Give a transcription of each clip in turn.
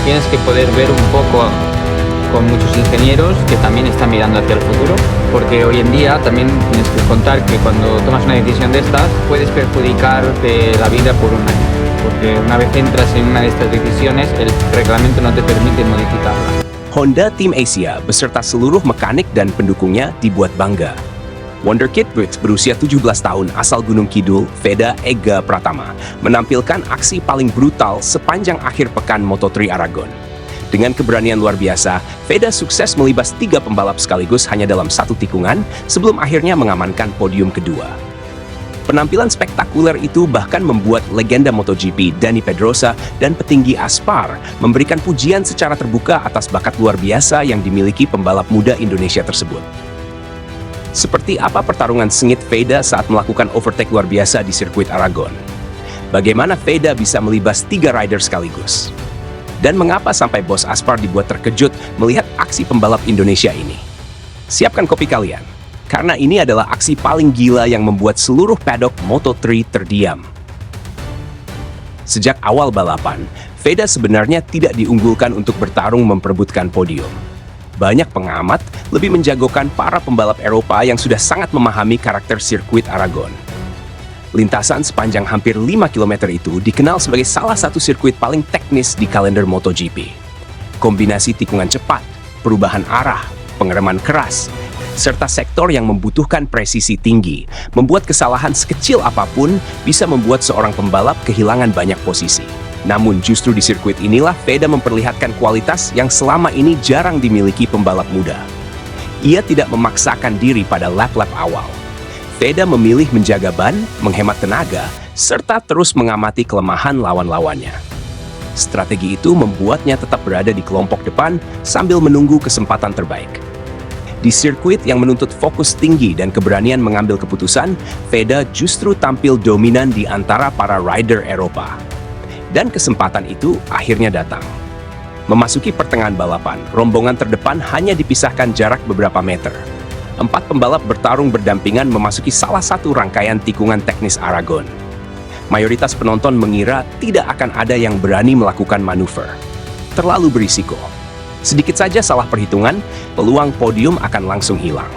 tienes que poder ver un poco con muchos ingenieros que también están mirando hacia el futuro, porque hoy en día también tienes que contar que cuando tomas una decisión de estas puedes perjudicarte la vida por un año, porque una vez entras en una de estas decisiones el reglamento no te permite modificarla. Honda Tim Asia beserta seluruh mekanik dan pendukungnya dibuat bangga. Wonderkid Brits berusia 17 tahun asal Gunung Kidul, Veda Ega Pratama, menampilkan aksi paling brutal sepanjang akhir pekan Moto3 Aragon. Dengan keberanian luar biasa, Veda sukses melibas 3 pembalap sekaligus hanya dalam satu tikungan sebelum akhirnya mengamankan podium kedua. Penampilan spektakuler itu bahkan membuat legenda MotoGP Dani Pedrosa dan petinggi Aspar memberikan pujian secara terbuka atas bakat luar biasa yang dimiliki pembalap muda Indonesia tersebut. Seperti apa pertarungan sengit Veda saat melakukan overtake luar biasa di sirkuit Aragon? Bagaimana Veda bisa melibas 3 rider sekaligus? Dan mengapa sampai bos Aspar dibuat terkejut melihat aksi pembalap Indonesia ini? Siapkan kopi kalian, karena ini adalah aksi paling gila yang membuat seluruh paddock Moto3 terdiam. Sejak awal balapan, Veda sebenarnya tidak diunggulkan untuk bertarung memperebutkan podium. Banyak pengamat lebih menjagokan para pembalap Eropa yang sudah sangat memahami karakter sirkuit Aragon. Lintasan sepanjang hampir 5 km itu dikenal sebagai salah satu sirkuit paling teknis di kalender MotoGP. Kombinasi tikungan cepat, perubahan arah, pengereman keras, serta sektor yang membutuhkan presisi tinggi, membuat kesalahan sekecil apapun bisa membuat seorang pembalap kehilangan banyak posisi. Namun justru di sirkuit inilah Veda memperlihatkan kualitas yang selama ini jarang dimiliki pembalap muda. Ia tidak memaksakan diri pada lap-lap awal. Veda memilih menjaga ban, menghemat tenaga, serta terus mengamati kelemahan lawan-lawannya. Strategi itu membuatnya tetap berada di kelompok depan sambil menunggu kesempatan terbaik. Di sirkuit yang menuntut fokus tinggi dan keberanian mengambil keputusan, Veda justru tampil dominan di antara para rider Eropa. Dan kesempatan itu akhirnya datang. Memasuki pertengahan balapan, rombongan terdepan hanya dipisahkan jarak beberapa meter. 4 pembalap bertarung berdampingan memasuki salah satu rangkaian tikungan teknis Aragon. Mayoritas penonton mengira tidak akan ada yang berani melakukan manuver. Terlalu berisiko. Sedikit saja salah perhitungan, peluang podium akan langsung hilang.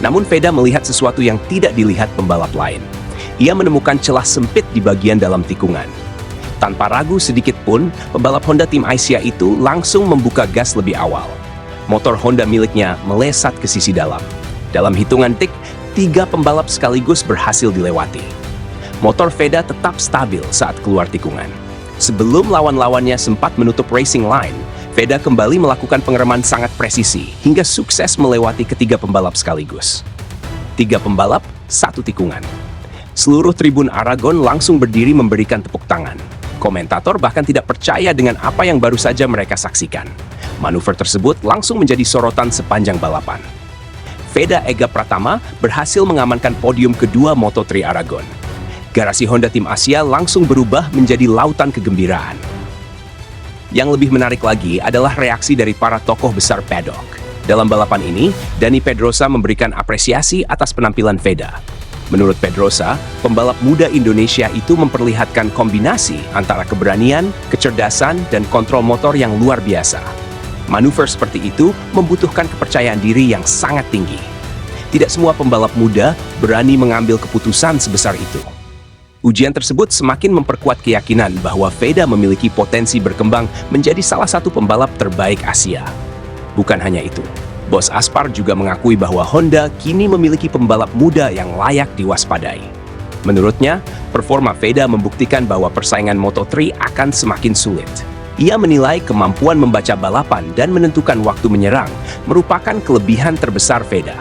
Namun Veda melihat sesuatu yang tidak dilihat pembalap lain. Ia menemukan celah sempit di bagian dalam tikungan. Tanpa ragu sedikit pun, pembalap Honda Tim Asia itu langsung membuka gas lebih awal. Motor Honda miliknya melesat ke sisi dalam. Dalam hitungan detik, 3 pembalap sekaligus berhasil dilewati. Motor Veda tetap stabil saat keluar tikungan. Sebelum lawan-lawannya sempat menutup racing line, Veda kembali melakukan pengereman sangat presisi hingga sukses melewati ketiga pembalap sekaligus. 3 pembalap, 1 tikungan. Seluruh tribun Aragon langsung berdiri memberikan tepuk tangan. Komentator bahkan tidak percaya dengan apa yang baru saja mereka saksikan. Manuver tersebut langsung menjadi sorotan sepanjang balapan. Veda Ega Pratama berhasil mengamankan podium kedua Moto3 Aragon. Garasi Honda Tim Asia langsung berubah menjadi lautan kegembiraan. Yang lebih menarik lagi adalah reaksi dari para tokoh besar paddock. Dalam balapan ini, Dani Pedrosa memberikan apresiasi atas penampilan Veda. Menurut Pedrosa, pembalap muda Indonesia itu memperlihatkan kombinasi antara keberanian, kecerdasan, dan kontrol motor yang luar biasa. Manuver seperti itu membutuhkan kepercayaan diri yang sangat tinggi. Tidak semua pembalap muda berani mengambil keputusan sebesar itu. Ujian tersebut semakin memperkuat keyakinan bahwa Veda memiliki potensi berkembang menjadi salah satu pembalap terbaik Asia. Bukan hanya itu, Bos Aspar juga mengakui bahwa Honda kini memiliki pembalap muda yang layak diwaspadai. Menurutnya, performa Veda membuktikan bahwa persaingan Moto3 akan semakin sulit. Ia menilai kemampuan membaca balapan dan menentukan waktu menyerang merupakan kelebihan terbesar Veda.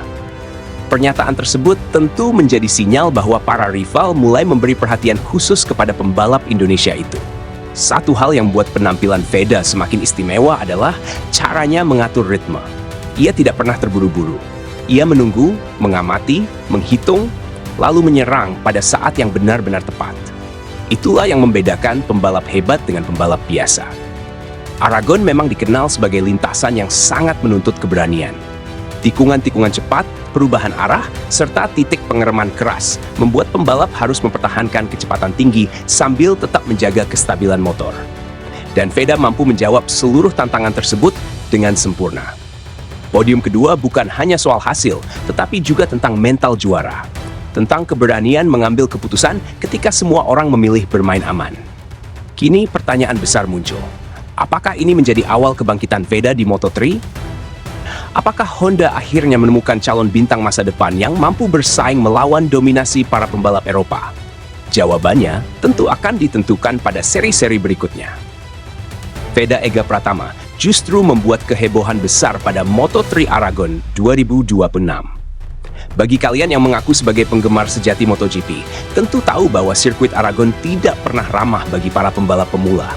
Pernyataan tersebut tentu menjadi sinyal bahwa para rival mulai memberi perhatian khusus kepada pembalap Indonesia itu. Satu hal yang membuat penampilan Veda semakin istimewa adalah caranya mengatur ritme. Ia tidak pernah terburu-buru. Ia menunggu, mengamati, menghitung, lalu menyerang pada saat yang benar-benar tepat. Itulah yang membedakan pembalap hebat dengan pembalap biasa. Aragon memang dikenal sebagai lintasan yang sangat menuntut keberanian. Tikungan-tikungan cepat, perubahan arah, serta titik pengereman keras membuat pembalap harus mempertahankan kecepatan tinggi sambil tetap menjaga kestabilan motor. dan Veda mampu menjawab seluruh tantangan tersebut dengan sempurna. Podium kedua bukan hanya soal hasil, tetapi juga tentang mental juara. Tentang keberanian mengambil keputusan ketika semua orang memilih bermain aman. Kini pertanyaan besar muncul. Apakah ini menjadi awal kebangkitan Veda di Moto3? Apakah Honda akhirnya menemukan calon bintang masa depan yang mampu bersaing melawan dominasi para pembalap Eropa? Jawabannya tentu akan ditentukan pada seri-seri berikutnya. Veda Ega Pratama justru membuat kehebohan besar pada Moto3 Aragon 2026. Bagi kalian yang mengaku sebagai penggemar sejati MotoGP, tentu tahu bahwa sirkuit Aragon tidak pernah ramah bagi para pembalap pemula.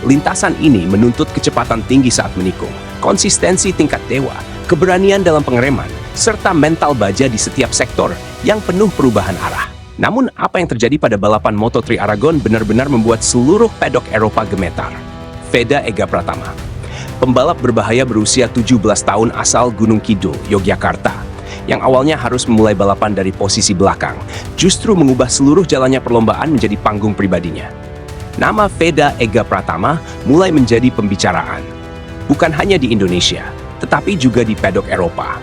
Lintasan ini menuntut kecepatan tinggi saat menikung, konsistensi tingkat dewa, keberanian dalam pengereman, serta mental baja di setiap sektor yang penuh perubahan arah. Namun, apa yang terjadi pada balapan Moto3 Aragon benar-benar membuat seluruh pedok Eropa gemetar. Veda Ega Pratama, pembalap berbahaya berusia 17 tahun asal Gunung Kidul, Yogyakarta, yang awalnya harus memulai balapan dari posisi belakang, justru mengubah seluruh jalannya perlombaan menjadi panggung pribadinya. Nama Veda Ega Pratama mulai menjadi pembicaraan, bukan hanya di Indonesia, tetapi juga di pedok Eropa.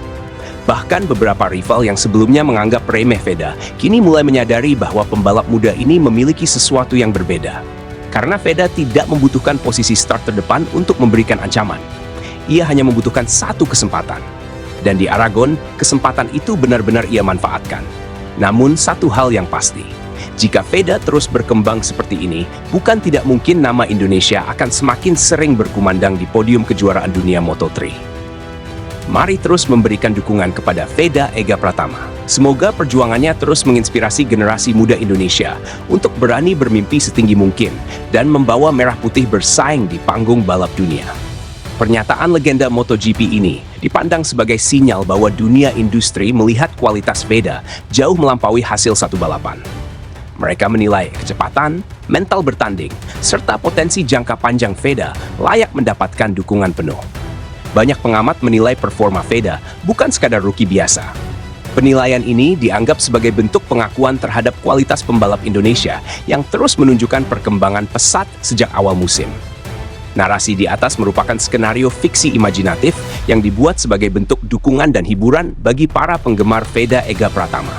Bahkan beberapa rival yang sebelumnya menganggap remeh Veda, kini mulai menyadari bahwa pembalap muda ini memiliki sesuatu yang berbeda. Karena Veda tidak membutuhkan posisi start terdepan untuk memberikan ancaman. Ia hanya membutuhkan satu kesempatan. Dan di Aragon, kesempatan itu benar-benar ia manfaatkan. Namun satu hal yang pasti, jika Veda terus berkembang seperti ini, bukan tidak mungkin nama Indonesia akan semakin sering berkumandang di podium kejuaraan dunia Moto3. Mari terus memberikan dukungan kepada Veda Ega Pratama. Semoga perjuangannya terus menginspirasi generasi muda Indonesia untuk berani bermimpi setinggi mungkin dan membawa merah putih bersaing di panggung balap dunia. Pernyataan legenda MotoGP ini dipandang sebagai sinyal bahwa dunia industri melihat kualitas Veda jauh melampaui hasil satu balapan. Mereka menilai kecepatan, mental bertanding, serta potensi jangka panjang Veda layak mendapatkan dukungan penuh. Banyak pengamat menilai performa Veda bukan sekadar rookie biasa. Penilaian ini dianggap sebagai bentuk pengakuan terhadap kualitas pembalap Indonesia yang terus menunjukkan perkembangan pesat sejak awal musim. Narasi di atas merupakan skenario fiksi imajinatif yang dibuat sebagai bentuk dukungan dan hiburan bagi para penggemar Veda Ega Pratama.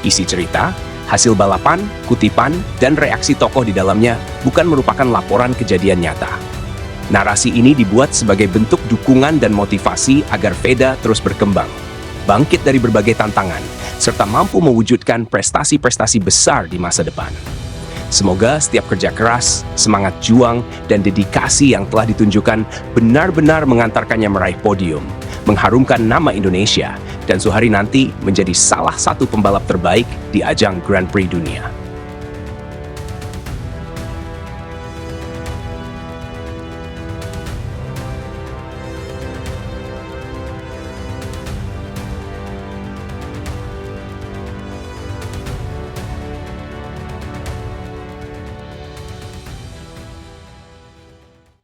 Isi cerita, hasil balapan, kutipan, dan reaksi tokoh di dalamnya bukan merupakan laporan kejadian nyata. Narasi ini dibuat sebagai bentuk dukungan dan motivasi agar Veda terus berkembang, bangkit dari berbagai tantangan, serta mampu mewujudkan prestasi-prestasi besar di masa depan. Semoga setiap kerja keras, semangat juang, dan dedikasi yang telah ditunjukkan benar-benar mengantarkannya meraih podium, mengharumkan nama Indonesia, dan suatu hari nanti menjadi salah satu pembalap terbaik di ajang Grand Prix dunia.